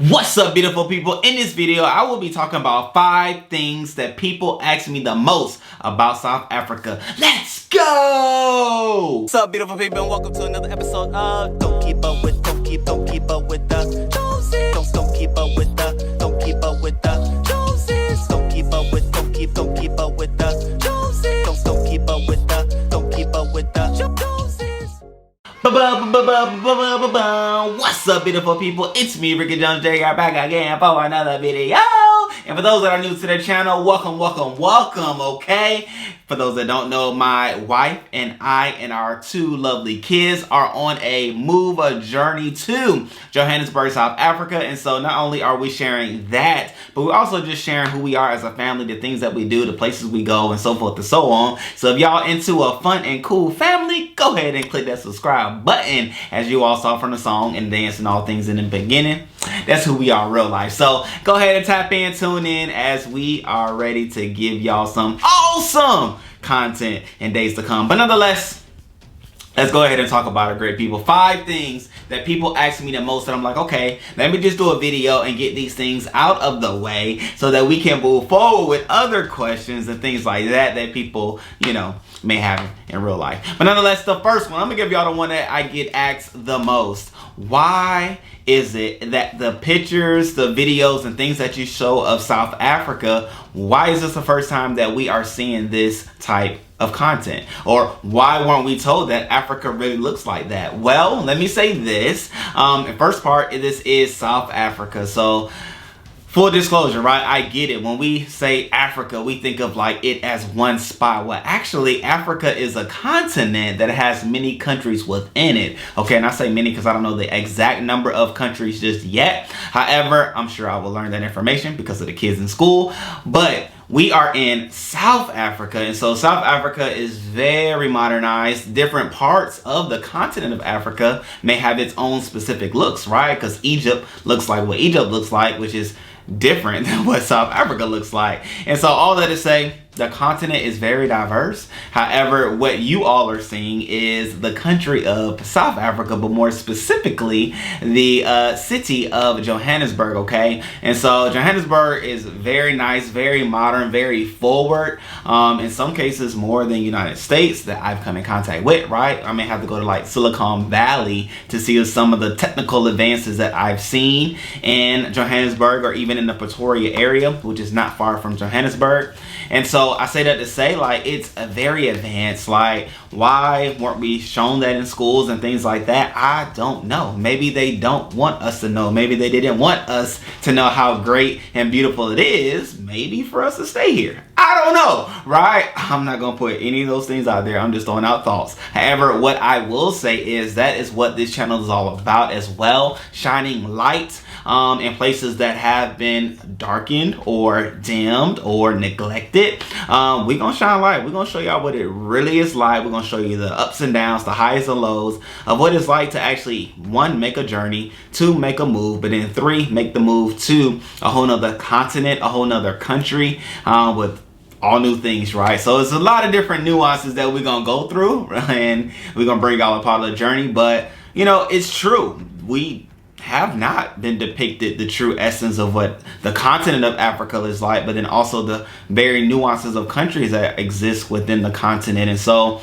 What's up, beautiful people? In this video, I will be talking about 5 things that people ask me the most about South Africa. Let's go! What's up, beautiful people, and welcome to another episode of Don't Keep Up With the Joneses. Don't keep up with the Joneses. Don't keep up with the Joneses. Don't keep up with the Joneses. Don't keep up with the Joneses. What's up, beautiful people? It's me, Rickey Jones J. Back again for another video. And for those that are new to the channel, welcome, okay? For those that don't know, my wife and I and our 2 lovely kids are on a journey to Johannesburg, South Africa. And so not only are we sharing that, but we're also just sharing who we are as a family, the things that we do, the places we go, and so forth and so on. So if y'all into a fun and cool family, go ahead and click that subscribe button, as you all saw from the song and dance and all things in the beginning. That's who we are in real life. So go ahead and tap in, tune in, as we are ready to give y'all some awesome content in days to come. But nonetheless, let's go ahead and talk about it, great people. 5 things that people ask me the most that I'm like, okay, let me just do a video and get these things out of the way so that we can move forward with other questions and things like that that people, may have in real life. But nonetheless, the first one, I'm gonna give y'all the one that I get asked the most. Why is it that the pictures, the videos, and things that you show of South Africa, why is this the first time that we are seeing this type of content? Or why weren't we told that Africa really looks like that? Well, let me say this. First part, this is South Africa. So full disclosure, right? I get it. When we say Africa, we think of like it as one spot. Well, actually, Africa is a continent that has many countries within it. Okay, and I say many because I don't know the exact number of countries just yet. However, I'm sure I will learn that information because of the kids in school. But we are in South Africa, and so South Africa is very modernized. Different parts of the continent of Africa may have its own specific looks, right? Because Egypt looks like what Egypt looks like, which is different than what South Africa looks like. And so all that to say, the continent is very diverse. However, what you all are seeing is the country of South Africa, but more specifically, the city of Johannesburg, okay? And so Johannesburg is very nice, very modern, very forward. In some cases, more than United States that I've come in contact with, right? I may have to go to like Silicon Valley to see some of the technical advances that I've seen in Johannesburg, or even in the Pretoria area, which is not far from Johannesburg. And so I say that to say, like, it's a very advanced. Like, why weren't we shown that in schools and things like that? I don't know. Maybe they don't want us to know. Maybe they didn't want us to know how great and beautiful it is. Maybe for us to stay here. I don't know, right? I'm not going to put any of those things out there. I'm just throwing out thoughts. However, what I will say is that is what this channel is all about as well. Shining light in places that have been darkened or dimmed or neglected. We're going to shine light. We're going to show y'all what it really is like. We're going to show you the ups and downs, the highs and lows of what it's like to actually, 1, make a journey, 2, make a move, but then 3, make the move to a whole nother continent, a whole nother country with all new things, right? So it's a lot of different nuances that we're going to go through, and we're going to bring y'all a part of the journey. But, it's true. We have not been depicted the true essence of what the continent of Africa is like, but then also the very nuances of countries that exist within the continent. And so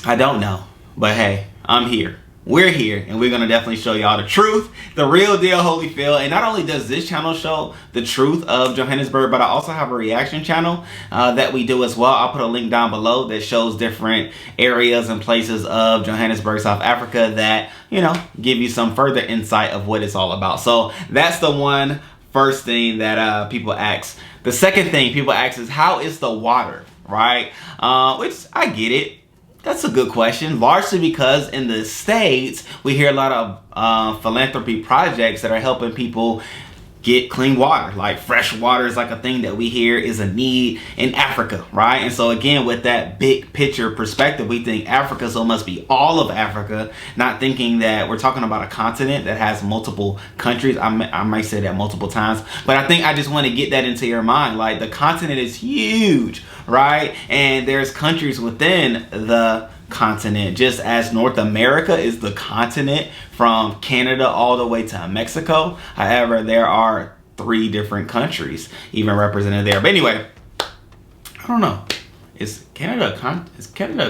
I don't know, but hey, I'm here. We're here, and we're going to definitely show y'all the truth, the real deal Holyfield. And not only does this channel show the truth of Johannesburg, but I also have a reaction channel that we do as well. I'll put a link down below that shows different areas and places of Johannesburg, South Africa that, give you some further insight of what it's all about. So that's the first thing that people ask. The second thing people ask is, how is the water, right? Which I get it. That's a good question, largely because in the States, we hear a lot of philanthropy projects that are helping people get clean water. Like fresh water is like a thing that we hear is a need in Africa, right? And so again, with that big picture perspective, we think Africa, so it must be all of Africa, not thinking that we're talking about a continent that has multiple countries. I might say that multiple times, but I think I just want to get that into your mind. Like, the continent is huge, right? And there's countries within the continent, just as North America is the continent from Canada all the way to Mexico. However, there are 3 different countries even represented there. But anyway, I don't know. Is Canada a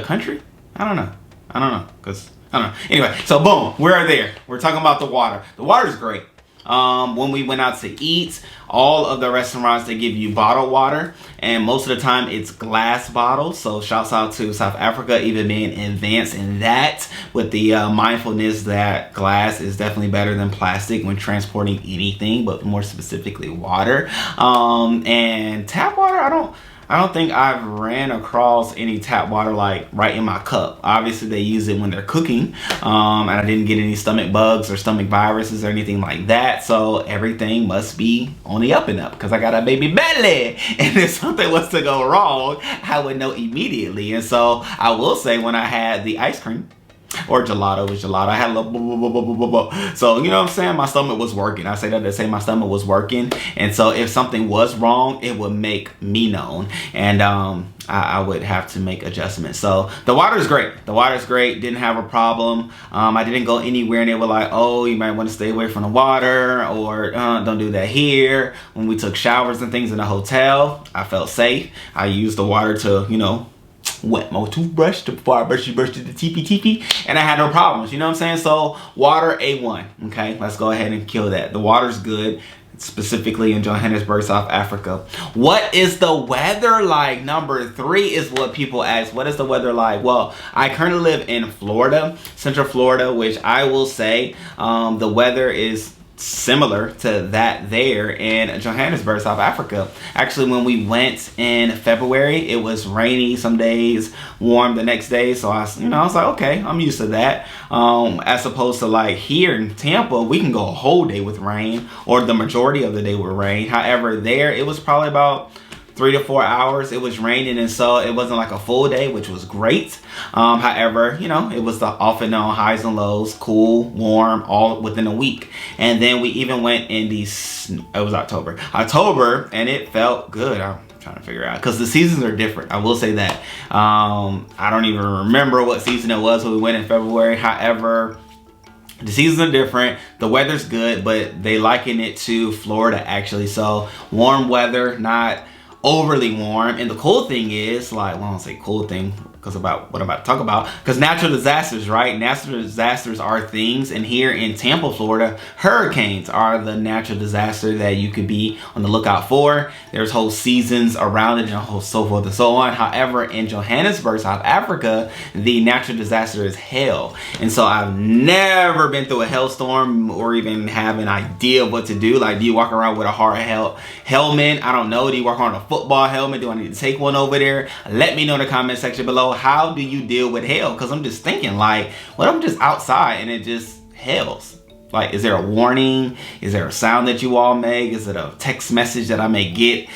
country? I don't know. Cause I don't know. Anyway, so boom, we're there. We're talking about the water. The water's great. When we went out to eat, all of the restaurants, they give you bottled water, and most of the time it's glass bottles. So shouts out to South Africa even being advanced in that, with the mindfulness that glass is definitely better than plastic when transporting anything, but more specifically water. And tap water, I don't think I've ran across any tap water like right in my cup. Obviously they use it when they're cooking, and I didn't get any stomach bugs or stomach viruses or anything like that. So everything must be on the up and up, because I got a baby belly, and if something was to go wrong, I would know immediately. And so I will say, when I had the ice cream, or gelato, was gelato, I had a little so you know what I'm saying, my stomach was working. I say that to say my stomach was working, and so if something was wrong, it would make me known, and I would have to make adjustments. So the water is great. The water is great. Didn't have a problem. I didn't go anywhere and they were like, oh, you might want to stay away from the water, or don't do that here. When we took showers and things in the hotel, I felt safe. I used the water to, you know, wet my toothbrush before I brushed the teepee, and I had no problems. You know what I'm saying? So water A1. Okay, let's go ahead and kill that. The water's good, specifically in Johannesburg, South Africa. What is the weather like? Number 3 is what people ask. What is the weather like? Well, I currently live in Florida, Central Florida, which I will say the weather is similar to that there in Johannesburg, South Africa. Actually, when we went in February, it was rainy some days, warm the next day. So I was like, okay, I'm used to that. As opposed to like here in Tampa, we can go a whole day with rain, or the majority of the day with rain. However, there it was probably about 3 to 4 hours it was raining, and so it wasn't like a full day, which was great. However, you know, it was the off and on highs and lows, cool, warm, all within a week. And then we even went in it was October, and it felt good. I'm trying to figure out, because the seasons are different, I will say that. I don't even remember what season it was when we went in February. However, the seasons are different. The weather's good, but they liken it to Florida actually. So warm weather, not overly warm. And the cool thing is, like, well, I don't say cool thing because about what I'm about to talk about, because natural disasters, right? Natural disasters are things, and here in Tampa, Florida, hurricanes are the natural disaster that you could be on the lookout for. There's whole seasons around it and so forth and so on. However, in Johannesburg, South Africa, the natural disaster is hail. And so I've never been through a hailstorm or even have an idea of what to do. Like, do you walk around with a hard helmet? I don't know. Do you walk around with a football helmet? Do I need to take one over there? Let me know in the comment section below. How do you deal with hail? Because I'm just thinking, like, what if I'm just outside and it just hails? Like, is there a warning? Is there a sound that you all make? Is it a text message that I may get,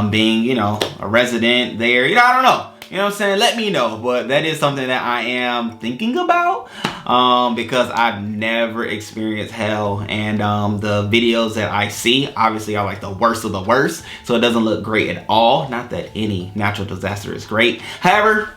being, you know, a resident there? You know, I don't know. You know what I'm saying? Let me know. But that is something that I am thinking about, because I've never experienced hail, and the videos that I see obviously are like the worst of the worst, so it doesn't look great at all. Not that any natural disaster is great. However,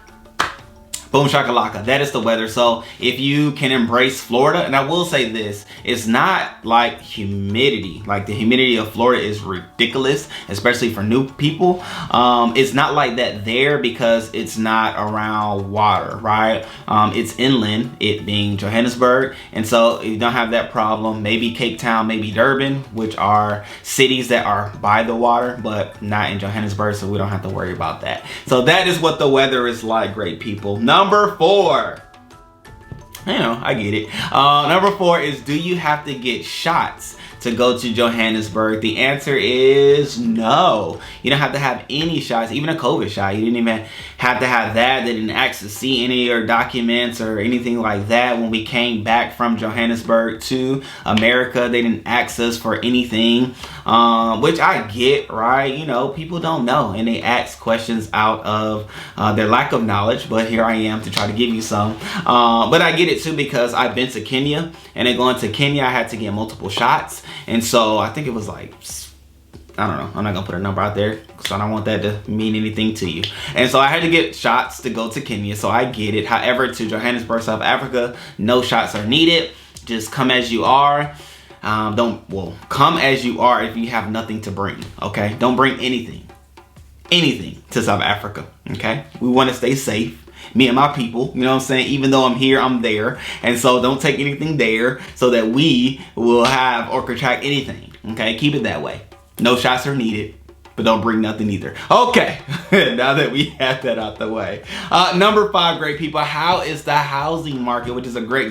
boom shakalaka, that is the weather. So if you can embrace Florida, and I will say this, it's not like humidity. Like, the humidity of Florida is ridiculous, especially for new people. It's not like that there because it's not around water, right? It's inland, it being Johannesburg, and so you don't have that problem. Maybe Cape Town, maybe Durban, which are cities that are by the water, but not in Johannesburg, so we don't have to worry about that. So that is what the weather is like, great people. Number 4. You know, I get it. Number 4 is, do you have to get shots to go to Johannesburg? The answer is no. You don't have to have any shots, even a COVID shot. You didn't even have to have that. They didn't ask to see any of your documents or anything like that. When we came back from Johannesburg to America, they didn't ask us for anything, which I get, right? You know, people don't know, and they ask questions out of their lack of knowledge, but here I am to try to give you some. But I get it too, because I've been to Kenya, and then going to Kenya, I had to get multiple shots. And so I think it was like I don't know. I'm not gonna put a number out there because I don't want that to mean anything to you. And so I had to get shots to go to Kenya, so I get it. However, to Johannesburg, South Africa, no shots are needed. Just come as you are. Come as you are if you have nothing to bring, okay? Don't bring anything to South Africa, okay? We want to stay safe, me and my people, you know what I'm saying? Even though I'm here, I'm there. And so don't take anything there so that we will have or contract anything, okay? Keep it that way. No shots are needed, but don't bring nothing either. Okay, now that we have that out the way. Number 5, great people, how is the housing market? Which is a great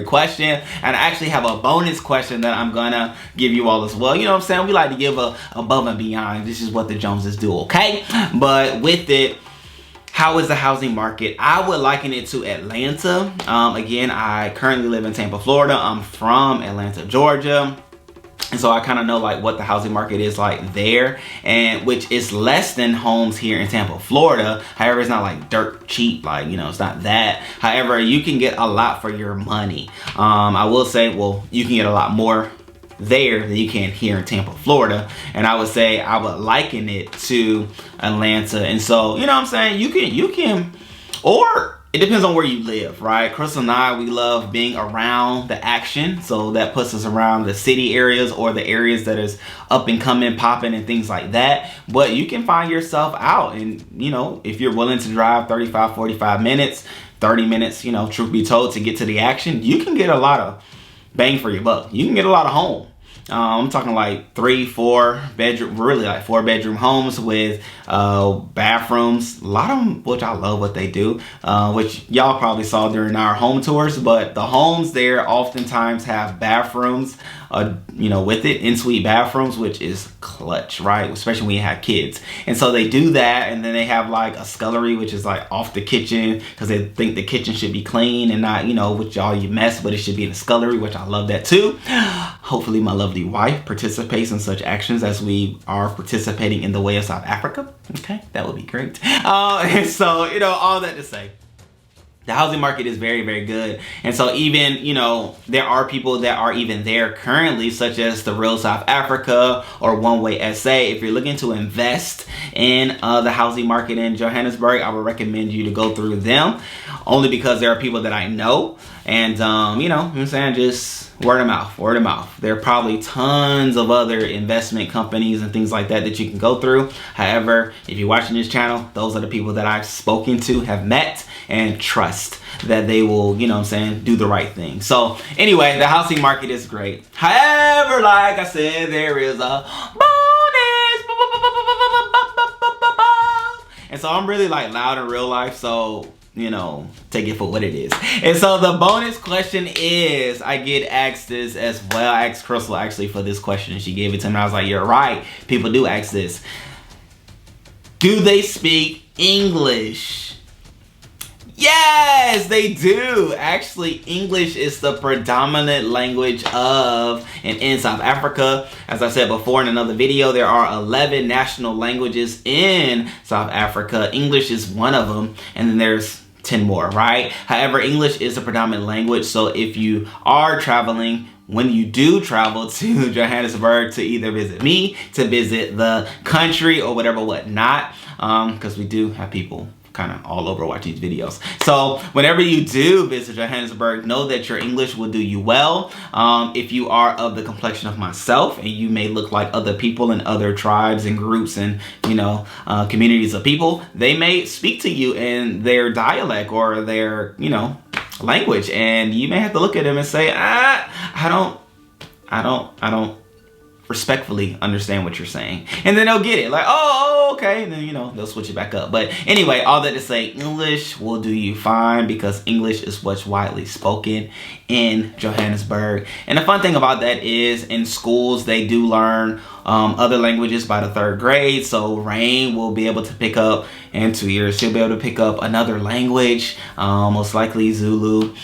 question. And I actually have a bonus question that I'm gonna give you all as well. You know what I'm saying? We like to give above and beyond. This is what the Joneses do, okay? But with it, how is the housing market? I would liken it to Atlanta. Again, I currently live in Tampa, Florida. I'm from Atlanta, Georgia. And so I kind of know like what the housing market is like there, and which is less than homes here in Tampa, Florida. However, it's not like dirt cheap, like, you know, it's not that. However, you can get a lot for your money. I will say, well, you can get a lot more there than you can here in Tampa, Florida. And I would say I would liken it to Atlanta. And so, you know what I'm saying? You can, or it depends on where you live, right? Chrystle and I, we love being around the action. So that puts us around the city areas or the areas that is up and coming, popping and things like that. But you can find yourself out, and, you know, if you're willing to drive 35, 45 minutes, 30 minutes, you know, truth be told, to get to the action, you can get a lot of bang for your buck. You can get a lot of home. I'm talking like 3, 4 bedroom, really like 4 bedroom homes with bathrooms. A lot of them, which I love what they do, which y'all probably saw during our home tours. But the homes there oftentimes have bathrooms, you know, with it, in-suite bathrooms, which is clutch, right? Especially when you have kids. And so they do that, and then they have like a scullery, which is like off the kitchen because they think the kitchen should be clean and not, you know, with all you mess, but it should be in a scullery, which I love that too. Hopefully my lovely wife participates in such actions as we are participating in the way of South Africa. Okay, that would be great. And so, you know, all that to say, the housing market is very good. And so even, you know, there are people that are even there currently, such as the Real South Africa or Onewaysa. If you're looking to invest in the housing market in Johannesburg, I would recommend you to go through them, only because there are people that I know. And, you know what I'm saying, just word of mouth. There are probably tons of other investment companies and things like that you can go through. However, if you're watching this channel, those are the people that I've spoken to, have met, and trust that they will, you know what I'm saying, do the right thing. So anyway, the housing market is great. However, like I said, there is a bonus. And so I'm really like loud in real life, so, you know, take it for what it is. And so the bonus question is, I get asked this as well. I asked Chrystle actually for this question, and she gave it to me. I was like, you're right. People do ask this. Do they speak English? Yes, they do. Actually, English is the predominant language of and in South Africa. As I said before in another video, there are 11 national languages in South Africa. English is one of them, and then there's 10 more, right? However, English is the predominant language. So if you are traveling, when you do travel to Johannesburg to either visit me, to visit the country or whatever, whatnot, because we do have people kind of all over watch these videos. So whenever you do visit Johannesburg, know that your English will do you well. If you are of the complexion of myself, and you may look like other people in other tribes and groups and, you know, communities of people, they may speak to you in their dialect or their, you know, language, and you may have to look at them and say, I don't respectfully understand what you're saying. And then they'll get it, like, oh, okay, and then, you know, they'll switch it back up. But anyway, all that to say, English will do you fine, because English is what's widely spoken in Johannesburg. And the fun thing about that is, in schools, they do learn other languages by the 3rd grade. So Rain will be able to pick up, in 2 years, she'll be able to pick up another language, most likely Zulu.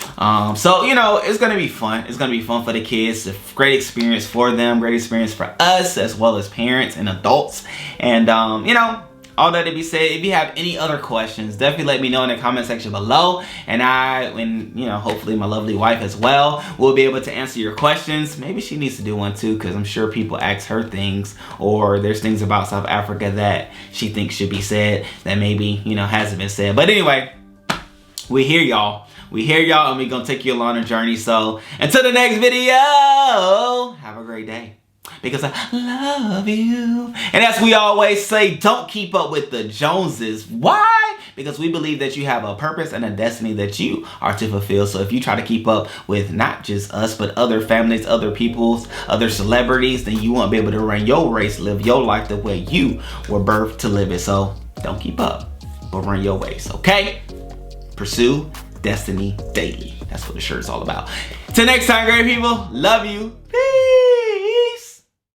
So, you know, it's gonna be fun. It's gonna be fun for the kids. A great experience for them, great experience for us, as well as parents and adults. And, you know, all that to be said, if you have any other questions, definitely let me know in the comment section below. And hopefully my lovely wife as well will be able to answer your questions. Maybe she needs to do one too, because I'm sure people ask her things, or there's things about South Africa that she thinks should be said that maybe, hasn't been said. But anyway, we hear y'all. We hear y'all, and we're going to take you along a journey. So until the next video, have a great day. Because I love you. And as we always say, don't keep up with the Joneses. Why? Because we believe that you have a purpose and a destiny that you are to fulfill. So if you try to keep up with not just us, but other families, other peoples, other celebrities, then you won't be able to run your race, live your life the way you were birthed to live it. So don't keep up, but run your race, okay? Pursue destiny daily. That's what the shirt is all about. Till next time, great people. Love you. Peace.